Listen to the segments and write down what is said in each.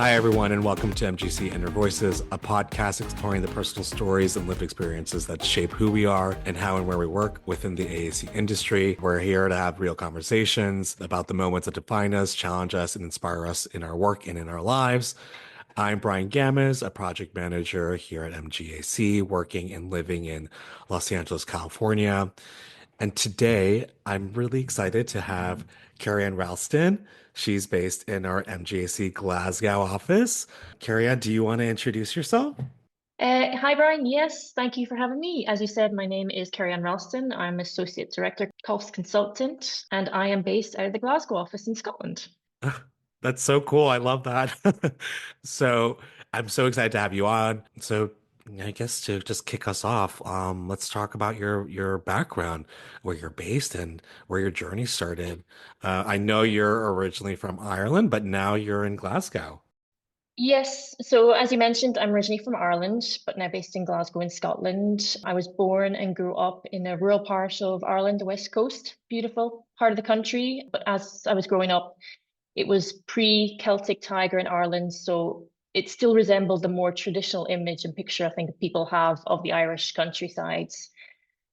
Hi, everyone, and welcome to MGC Inner Voices, a podcast exploring the personal stories and lived experiences that shape who we are and how and where we work within the AAC industry. We're here to have real conversations about the moments that define us, challenge us, and inspire us in our work and in our lives. I'm Bryan Gamez, a project manager here at MGAC, working and living in Los Angeles, California. And today, I'm really excited to have KerryAnn Ralston. She's based in our MGAC Glasgow office. KerryAnn, do you want to introduce yourself? Hi, Brian. Yes, thank you for having me. As you said, my name is KerryAnn Ralston. I'm Associate Director, Cost Consultant, and I am based out of the Glasgow office in Scotland. That's so cool. I love that. So I'm so excited to have you on. So I guess to just kick us off, let's talk about your background, where you're based and where your journey started. I know you're originally from Ireland, but now you're in Glasgow. Yes, so as you mentioned, I'm originally from Ireland, but now based in Glasgow in Scotland. I was born and grew up in a rural part of Ireland, the West Coast, beautiful part of the country. But as I was growing up, it was pre-Celtic Tiger in Ireland, so it still resembled the more traditional image and picture I think people have of the Irish countrysides.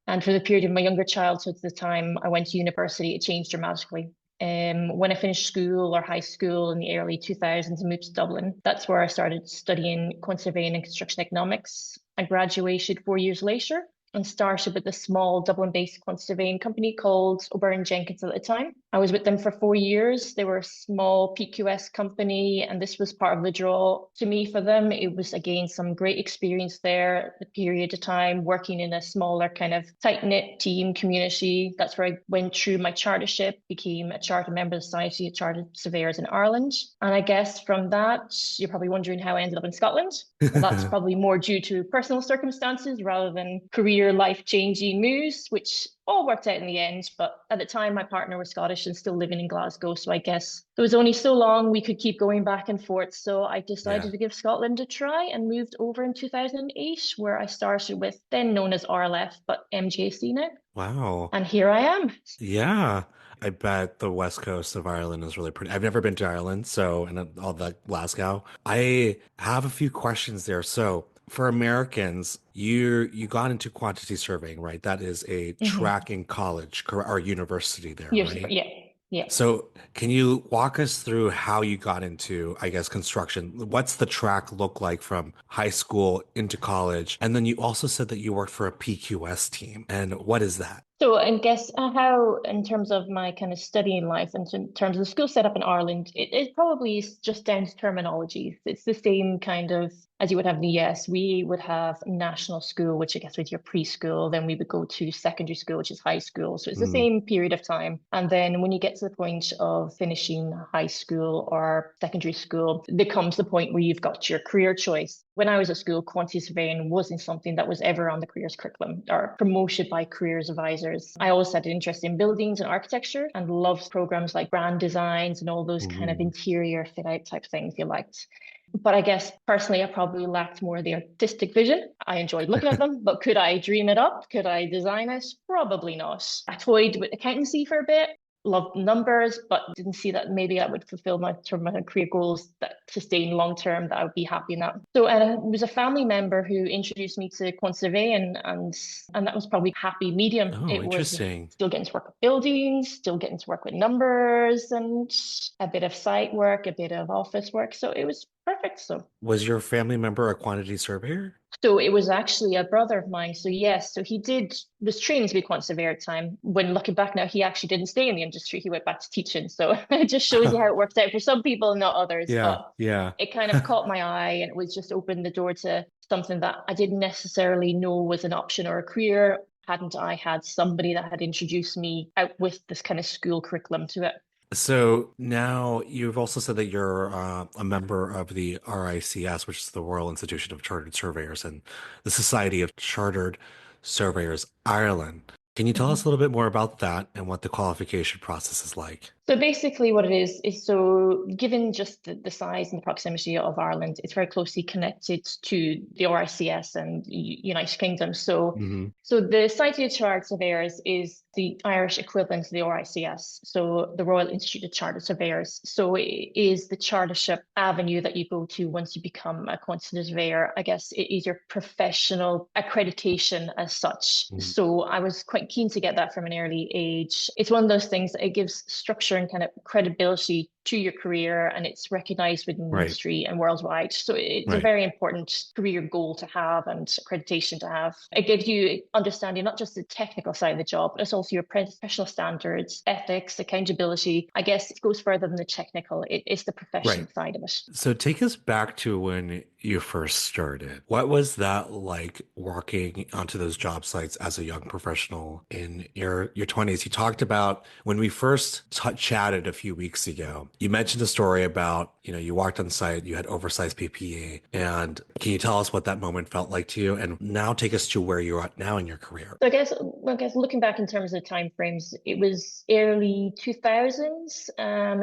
And for the period of my younger childhood, the time I went to university, it changed dramatically. When I finished school or high school in the early 2000s and moved to Dublin, that's where I started studying quantity surveying and construction economics. I graduated 4 years later and started with a small Dublin-based quantity surveying company called O'Byrne Jenkins at the time. I was with them for 4 years. They were a small PQS company, and this was part of the draw to me for them. It was, again, some great experience there, the period of time working in a smaller kind of tight-knit team community. That's where I went through my chartership, became a charter member of the Society of Chartered Surveyors in Ireland. And I guess from that, you're probably wondering how I ended up in Scotland. Well, that's probably more due to personal circumstances rather than career life-changing moves, which all worked out in the end. But at the time, my partner was Scottish and still living in Glasgow. So I guess there was only so long we could keep going back and forth. So I decided Yeah. to give Scotland a try and moved over in 2008, where I started with then known as RLF, but MGAC now. Wow. And here I am. Yeah. I bet the west coast of Ireland is really pretty. I've never been to Ireland, so and all that Glasgow. I have a few questions there. So for Americans, you got into quantity surveying, right? That is a Mhm. track in college or university there, Yes, right? yeah, yeah. So can you walk us through how you got into, I guess, construction? What's the track look like from high school into college? And then you also said that you worked for a PQS team. And what is that? So, I guess how, in terms of my kind of studying life and in terms of the school setup in Ireland, it probably is just down to terminology. It's the same kind of as you would have in the US. We would have national school, which I guess was your preschool. Then we would go to secondary school, which is high school. So it's the Mm, same period of time. And then when you get to the point of finishing high school or secondary school, there comes the point where you've got your career choice. When I was at school, quantity surveying wasn't something that was ever on the careers curriculum or promoted by careers advisors. I always had an interest in buildings and architecture and loved programs like brand designs and all those kind of mhm. interior fit out type things you liked. But I guess personally, I probably lacked more of the artistic vision. I enjoyed looking at them, but could I dream it up? Could I design it? Probably not. I toyed with accountancy for a bit, loved numbers, but didn't see that maybe that would fulfill my sort of my career goals that sustain long term, that I would be happy in that. So it was a family member who introduced me to quant surveying and that was probably happy medium. Oh, It was interesting. still getting to work with buildings, still getting to work with numbers and a bit of site work, a bit of office work. So it was perfect. Was your family member a quantity surveyor? So it was actually a brother of mine. So yes, so he did was training to be a quant surveyor at the time. When looking back now, he actually didn't stay in the industry. He went back to teaching. So it just shows you how it works out for some people and not others. Yeah, But yeah. it kind of caught my eye and it was just opened the door to something that I didn't necessarily know was an option or a career. Hadn't I had somebody that had introduced me out with this kind of school curriculum to it? So now you've also said that you're a member of the RICS, which is the Royal Institution of Chartered Surveyors, and the Society of Chartered Surveyors Ireland. Can you tell us a Mhm. little bit more about that and what the qualification process is like? So basically, what it is so given just the size and the proximity of Ireland, it's very closely connected to the RICS and United Kingdom. So, Hmm. so the Society of Chartered Surveyors is the Irish equivalent to the RICS, so the Royal Institute of Chartered Surveyors. So it is the chartership avenue that you go to once you become a quantitative surveyor. I guess it is your professional accreditation as such. Mm. So I was quite keen to get that from an early age. It's one of those things that it gives structure and kind of credibility to your career, and it's recognized within the Right, industry and worldwide. So it's a right, very important career goal to have and accreditation to have. It gives you understanding not just the technical side of the job, but it's also your professional standards, ethics, accountability. I guess it goes further than the technical. It's the professional right. side of it. So take us back to when you first started. What was that like walking onto those job sites as a young professional in your 20s? You talked about when we first chatted a few weeks ago. You mentioned a story about, you walked on site, you had oversized PPE. And can you tell us what that moment felt like to you? And now take us to where you're at now in your career. So I guess looking back in terms of time frames, it was early 2000s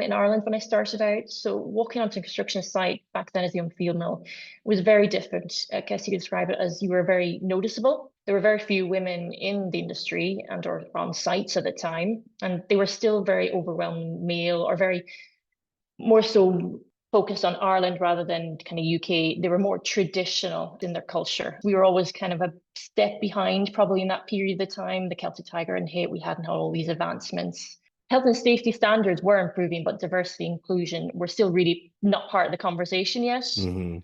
in Ireland when I started out. So walking onto a construction site back then as a young female was very different. I guess you could describe it as you were very noticeable. There were very few women in the industry and or on sites at the time, and they were still very overwhelming male or very more so focused on Ireland rather than kind of UK. They were more traditional in their culture. We were always kind of a step behind, probably in that period of the time. The Celtic Tiger and hit, we hadn't had all these advancements. Health and safety standards were improving, but diversity and inclusion were still really not part of the conversation yet. Hmm.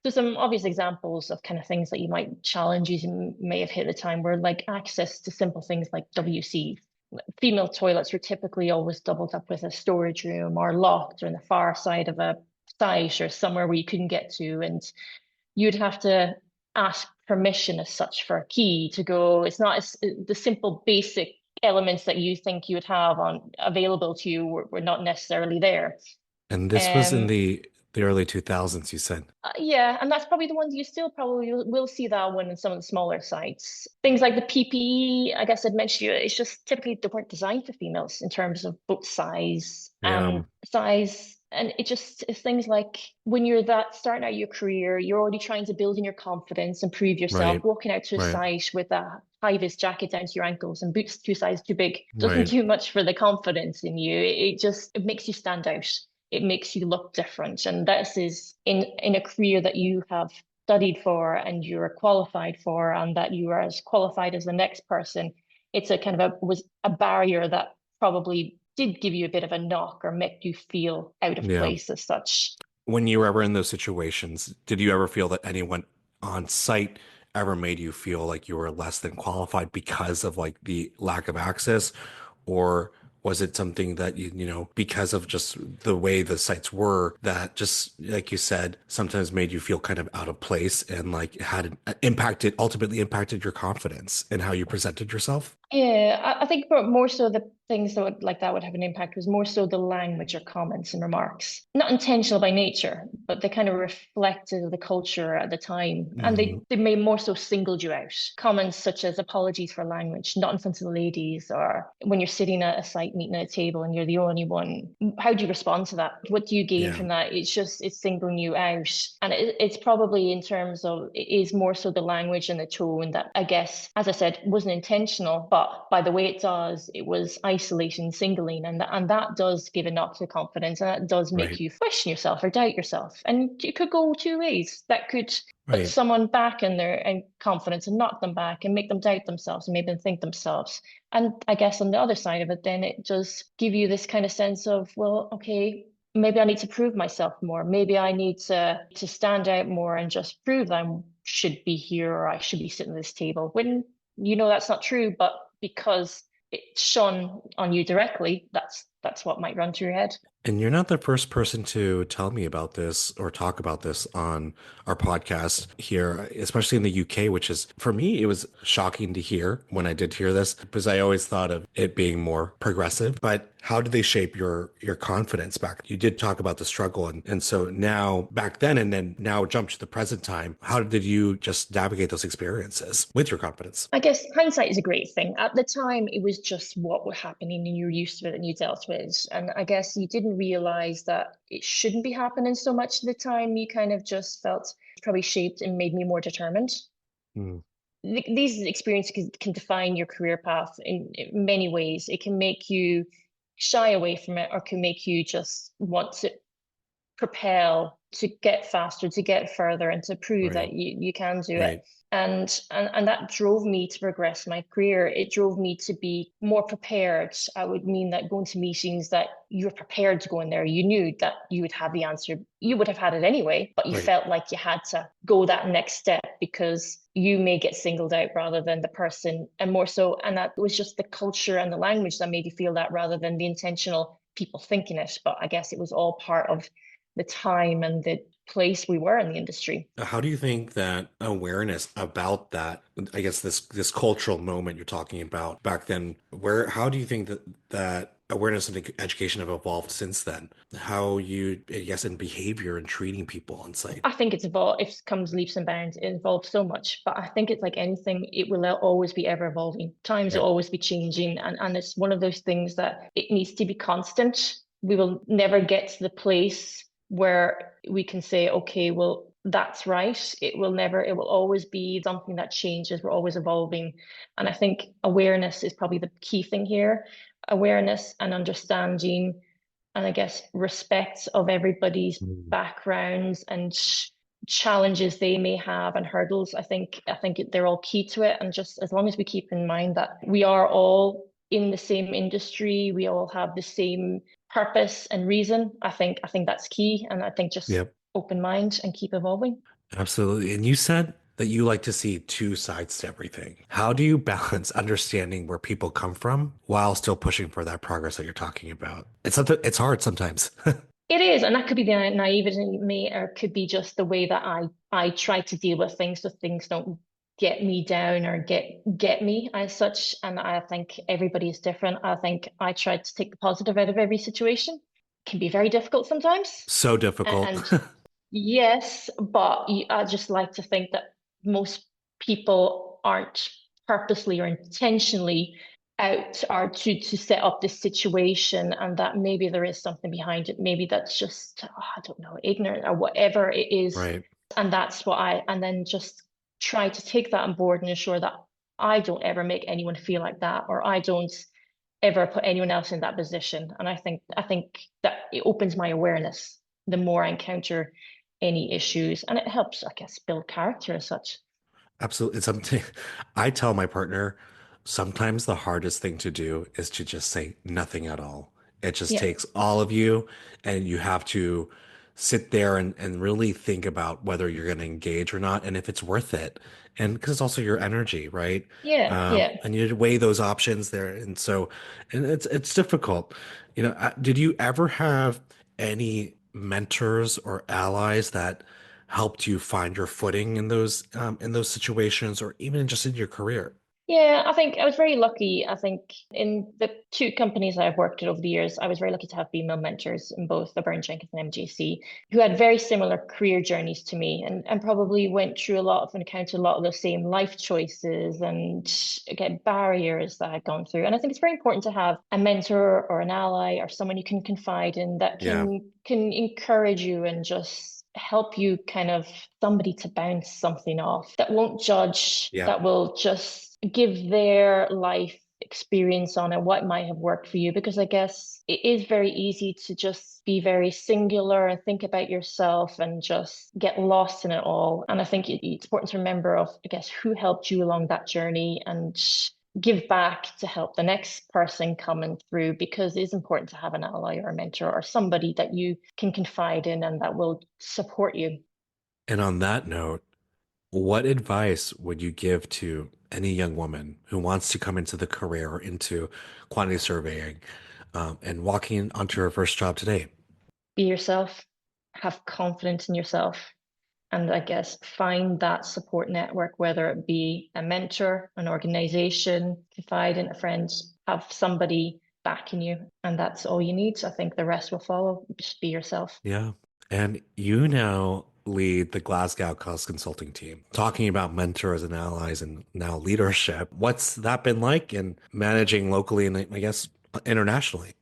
So some obvious examples of kind of things that you might challenges you may have hit at the time were like access to simple things like WC. Female toilets were typically always doubled up with a storage room or locked or on the far side of a site or somewhere where you couldn't get to. And you'd have to ask permission as such for a key to go. It's not as the simple basic elements that you think you would have on available to you were not necessarily there. And this was in Um, the early 2000s, you said. yeah, and that's probably the ones you still probably will see that one in some of the smaller sites. Things like the PPE, I guess I'd mentioned you, it's just typically they weren't designed for females in terms of boot Yeah, size. And it just is things like when you're that starting out your career, you're already trying to build in your confidence and prove yourself. right, Walking out to a right, site with a high-vis jacket down to your ankles and boots two sizes too big doesn't right. do much for the confidence in you. It makes you stand out. It makes you look different. And this is in a career that you have studied for and you're qualified for, and that you are as qualified as the next person. It's a kind of was a barrier that probably did give you a bit of a knock or make you feel out of Yeah. place as such. When you were ever in those situations, did you ever feel that anyone on site ever made you feel like you were less than qualified because of like the lack of access? Or was it something that because of just the way the sites were, that just like you said, sometimes made you feel kind of out of place and like had ultimately impacted your confidence and how you presented yourself? Yeah, I think more so the things that would have an impact was more so the language or comments and remarks. Not intentional by nature, but they kind of reflected the culture at the time. And Hmm. they may more so singled you out. Comments such as apologies for language, not in front of the ladies, or when you're sitting at a site meeting at a table and you're the only one. How do you respond to that? What do you gain Yeah, from that? It's singling you out. And it's probably in terms of it is more so the language and the tone that I guess, as I said, wasn't intentional, but by the way it does, it was isolation, singling, and that does give a knock to confidence, and that does make right, you question yourself or doubt yourself. And it could go two ways. That could put right. someone back in their confidence and knock them back and make them doubt themselves and make them think themselves. And I guess on the other side of it, then it does give you this kind of sense of, well, okay, maybe I need to prove myself more. Maybe I need to stand out more and just prove that I should be here or I should be sitting at this table. When that's not true, but because it's shone on you directly, that's what might run through your head. And you're not the first person to tell me about this or talk about this on our podcast here, especially in the UK, which is, for me, it was shocking to hear when I did hear this because I always thought of it being more progressive. But how did they shape your confidence back? You did talk about the struggle. And so now, back then, and then now jump to the present time, how did you just navigate those experiences with your confidence? I guess hindsight is a great thing. At the time, it was just what was happening and you're used to it and you dealt with it. And I guess you didn't realize that it shouldn't be happening so much at the time. You kind of just felt it's probably shaped and made me more determined. Hmm. these experiences can define your career path in many ways. It can make you shy away from it, or can make you just want to propel to get faster, to get further, and to prove Right. that you can do it. Right. And that drove me to progress my career. It drove me to be more prepared. I would mean that going to meetings, that you were prepared to go in there. You knew that you would have the answer. You would have had it anyway, but you Right. felt like you had to go that next step because you may get singled out rather than the person, and more so. And that was just the culture and the language that made you feel that, rather than the intentional people thinking it. But I guess it was all part of the time and the place we were in the industry. How do you think that awareness about that, I guess this cultural moment you're talking about back then, how do you think that awareness and education have evolved since then? How you, I guess, in behavior and treating people on site? I think it's evolved. It comes leaps and bounds. It evolves so much, but I think it's like anything. It will always be ever evolving. Times will Right. always be changing, and it's one of those things that it needs to be constant. We will never get to the place where we can say, okay, well, that's right. It will never. It will always be something that changes. We're always evolving, and I think awareness is probably the key thing here. Awareness and understanding, and I guess respect of everybody's Mm. backgrounds and challenges they may have and hurdles. I think they're all key to it. And just as long as we keep in mind that we are all in the same industry, we all have the same purpose and reason. I think that's key. And I think just Yep. open mind and keep evolving. Absolutely. And you said that you like to see two sides to everything. How do you balance understanding where people come from while still pushing for that progress that you're talking about? It's hard sometimes. It is, and that could be the naivety in me, or it could be just the way that I try to deal with things, so things don't get me down or get me as such. And I think everybody is different. I think I try to take the positive out of every situation. It can be very difficult sometimes, So difficult. and yes, but I just like to think that most people aren't purposely or intentionally out or to set up this situation, and that maybe there is something behind it. Maybe that's just, oh, I don't know, ignorant or whatever it is. Right. And that's what and then just try to take that on board and ensure that I don't ever make anyone feel like that, or I don't ever put anyone else in that position. And I think that it opens my awareness the more I encounter any issues, and it helps, I guess, build character as such. Absolutely. It's something I tell my partner sometimes the hardest thing to do is to just say nothing at all. It just Yeah, takes all of you, and you have to sit there and really think about whether you're going to engage or not, and if it's worth it. And because it's also your energy, right? yeah, yeah. And you weigh those options there. And it's difficult. Did you ever have any mentors or allies that helped you find your footing in those situations, or even just in your career? Yeah, I think I was very lucky. I think in the two companies I've worked at over the years, I was very lucky to have female mentors in both the Burn Jenkins and MJC, who had very similar career journeys to me, and probably went through a lot of and encountered a lot of the same life choices and again barriers that I'd gone through. And I think it's very important to have a mentor or an ally or someone you can confide in that Yeah. can encourage you and just help you, kind of somebody to bounce something off, that won't judge, Yeah. that will just give their life experience on it, what might have worked for you. Because I guess it is very easy to just be very singular and think about yourself and just get lost in it all. And I think it's important to remember of, I guess, who helped you along that journey, and give back to help the next person coming through, because it is important to have an ally or a mentor or somebody that you can confide in and that will support you. And on that note, what advice would you give to any young woman who wants to come into the career or into quantity surveying, and walking onto her first job today? Be yourself, have confidence in yourself, and I guess find that support network, whether it be a mentor, an organization, confide in a friend, have somebody backing you, and that's all you need. I think the rest will follow. Just be yourself. Yeah. And you now lead the Glasgow Cost Consulting team, talking about mentors and allies and now leadership. What's that been like in managing locally and I guess internationally?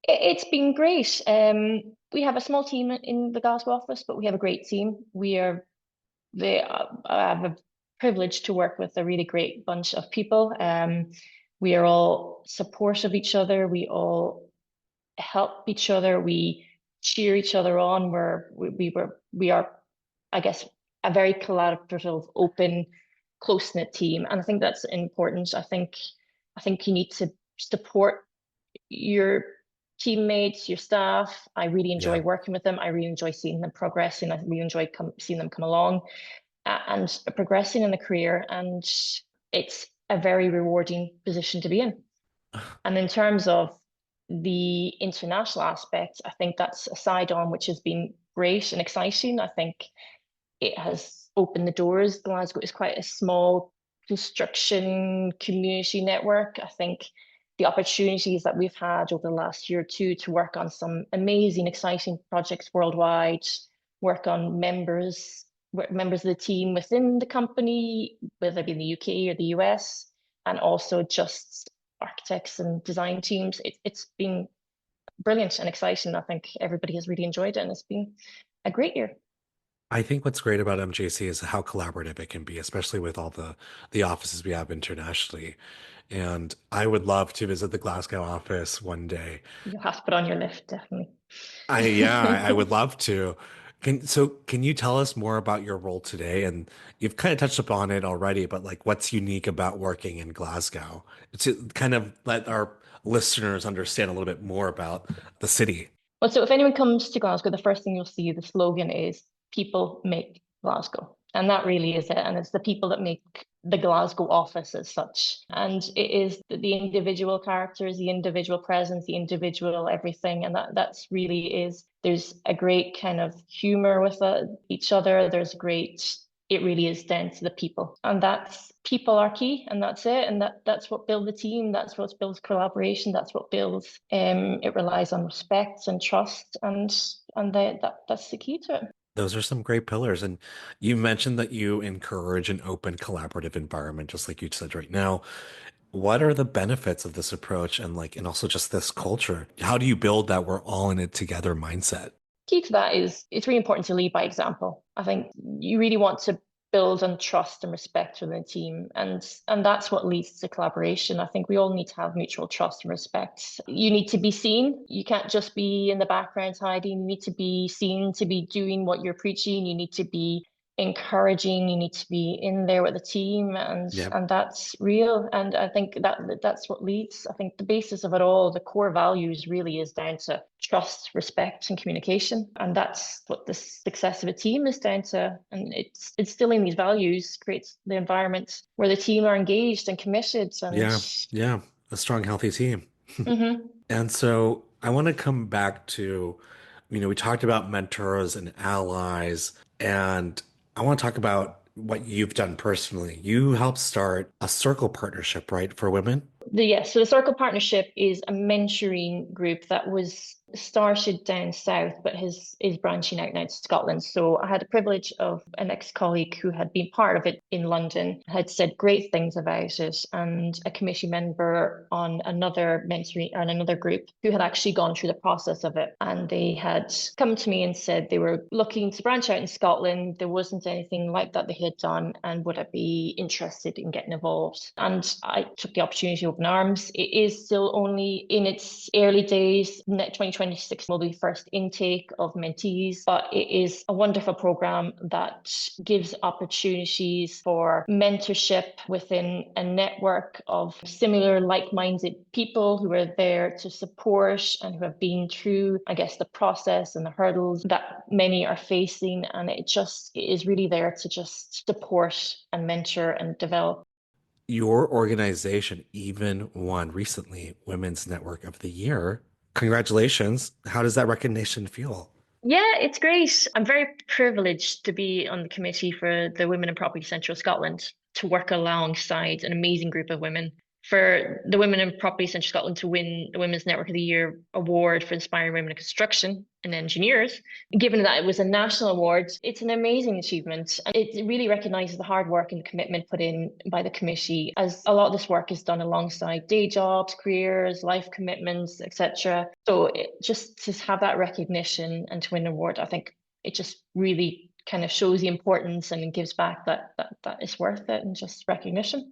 It's been great. We have a small team in the Glasgow office, but we have a great team. We are they I have a privileged to work with a really great bunch of people. We are all supportive of each other. We all help each other. We cheer each other on. We are, I guess, a very collaborative, open, close-knit team. And I think that's important. I think you need to support your teammates, your staff. I really Yeah. enjoy working with them. I really enjoy seeing them progressing. I really enjoy seeing them come along and progressing in the career. And it's a very rewarding position to be in. And in terms of the international aspect, I think that's a side on which has been great and exciting. I think it has opened the doors. Glasgow is quite a small construction community network. I think the opportunities that we've had over the last year or two to work on some amazing, exciting projects worldwide, work on members of the team within the company, whether it be in the UK or the US, and also just architects and design teams. It's been brilliant and exciting. I think everybody has really enjoyed it, and it's been a great year. I think what's great about MJC is how collaborative it can be, especially with all the offices we have internationally. And I would love to visit the Glasgow office one day. You'll have to put on your lift, definitely. Yeah, I would love to. Can you tell us more about your role today? And you've kind of touched upon it already, but like what's unique about working in Glasgow to kind of let our listeners understand a little bit more about the city. Well, so if anyone comes to Glasgow, the first thing you'll see, the slogan is "People make Glasgow." And that really is it. And it's the people that make the Glasgow office as such. And it is the individual characters, the individual presence, the individual everything. And that's really is, there's a great kind of humor with each other. There's great, it really is down to the people. And that's people are key, and that's it. And that's what builds the team. That's what builds collaboration. That's what builds it relies on respect and trust, and that's the key to it. Those are some great pillars. And you mentioned that you encourage an open, collaborative environment, just like you said right now. What are the benefits of this approach and also just this culture? How do you build that we're all in it together mindset? Key to that is it's really important to lead by example. I think you really want to build on trust and respect within the team, and that's what leads to collaboration. I think we all need to have mutual trust and respect. You need to be seen. You can't just be in the background hiding. You need to be seen to be doing what you're preaching. You need to be encouraging. You need to be in there with the team, and Yeah. and that's real. And I think that's what leads. I think the basis of it all, the core values, really is down to trust, respect, and communication. And that's what the success of a team is down to. And it's instilling these values creates the environment where the team are engaged and committed. And Yeah. Yeah. A strong, healthy team. mhm. And so I want to come back to, we talked about mentors and allies, and I want to talk about what you've done personally. You helped start a circle partnership, right, for women? So the Circle Partnership is a mentoring group that was started down south, but is branching out now to Scotland. So I had the privilege of an ex-colleague who had been part of it in London, had said great things about it, and a committee member on another mentoring on another group who had actually gone through the process of it. And they had come to me and said they were looking to branch out in Scotland. There wasn't anything like that they had done, and would I be interested in getting involved? And I took the opportunity open arms. It is still only in its early days. 2026 will be first intake of mentees, but it is a wonderful program that gives opportunities for mentorship within a network of similar like-minded people who are there to support and who have been through, I guess, the process and the hurdles that many are facing. And it is really there to just support and mentor and develop. Your organization even won recently Women's Network of the Year. Congratulations. How does that recognition feel? Yeah, it's great. I'm very privileged to be on the committee for the Women in Property Central Scotland to work alongside an amazing group of women. For the Women in Property Central Scotland to win the Women's Network of the Year award for inspiring women in construction and engineers, given that it was a national award, it's an amazing achievement. And it really recognises the hard work and commitment put in by the committee, as a lot of this work is done alongside day jobs, careers, life commitments, etc. So just to have that recognition and to win an award, I think it just really kind of shows the importance and gives back that it's worth it and just recognition.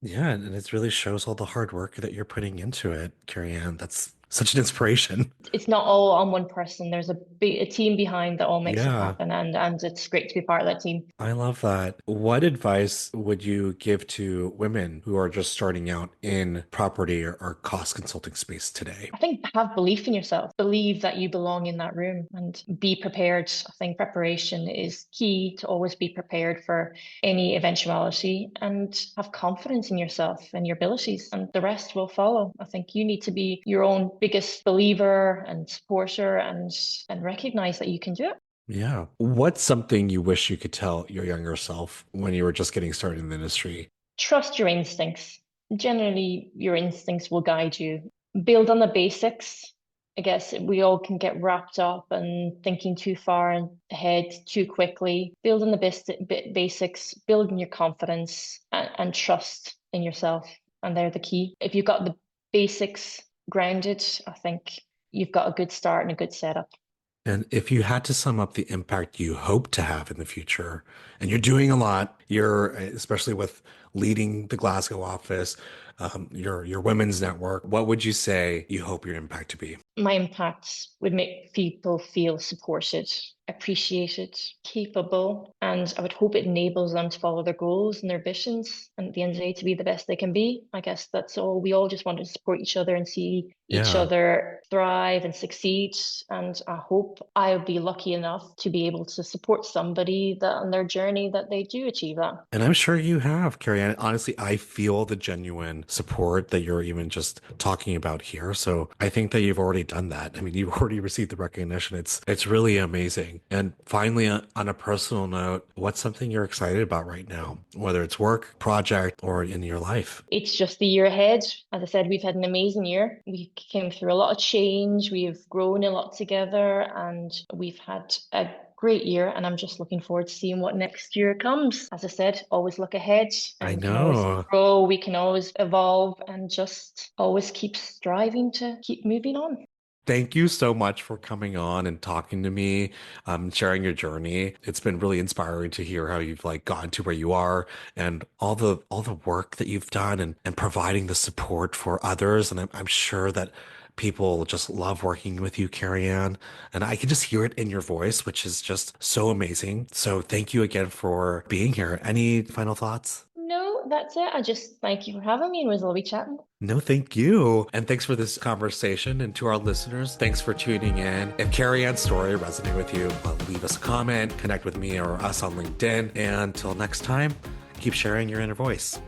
Yeah, and it really shows all the hard work that you're putting into it, KerryAnn. That's such an inspiration. It's not all on one person. There's a team behind that all makes it Yeah. happen, and it's great to be part of that team. I love that. What advice would you give to women who are just starting out in property or cost consulting space today? I think have belief in yourself, believe that you belong in that room and be prepared. I think preparation is key to always be prepared for any eventuality and have confidence in yourself and your abilities, and the rest will follow. I think you need to be your own biggest believer and supporter and recognize that you can do it. Yeah. What's something you wish you could tell your younger self when you were just getting started in the industry? Trust your instincts. Generally, your instincts will guide you. Build on the basics. I guess we all can get wrapped up and thinking too far ahead too quickly. Build on the basics, build in your confidence and trust in yourself. And they're the key. If you've got the basics grounded, I think you've got a good start and a good setup. And if you had to sum up the impact you hope to have in the future, and you're doing a lot, you're especially with leading the Glasgow office, your women's network, what would you say you hope your impact to be? My impact would make people feel supported, appreciated, capable, and I would hope it enables them to follow their goals and their ambitions, and at the end of the day, to be the best they can be. I guess that's all. We all just want to support each other and see each Yeah. other thrive and succeed. And I hope I'll be lucky enough to be able to support somebody that on their journey that they do achieve that. And I'm sure you have, Carrie. And honestly, I feel the genuine support that you're even just talking about here. So I think that you've already done that. I mean, you've already received the recognition. It's really amazing. And finally, on a personal note, what's something you're excited about right now, whether it's work, project, or in your life? It's just the year ahead. As I said, we've had an amazing year. We came through a lot of change. We've grown a lot together and we've had a great year. And I'm just looking forward to seeing what next year comes. As I said, always look ahead I and we can always know. grow, we can always evolve and just always keep striving to keep moving on. Thank you so much for coming on and talking to me, sharing your journey. It's been really inspiring to hear how you've like gotten to where you are and all the work that you've done and providing the support for others. And I'm sure that people just love working with you, KerryAnn. And I can just hear it in your voice, which is just so amazing. So thank you again for being here. Any final thoughts? No, that's it. I just thank you for having me and it was lovely chatting. No, thank you. And thanks for this conversation. And to our listeners, thanks for tuning in. If KerryAnn's story resonated with you, leave us a comment, connect with me or us on LinkedIn. And until next time, keep sharing your inner voice.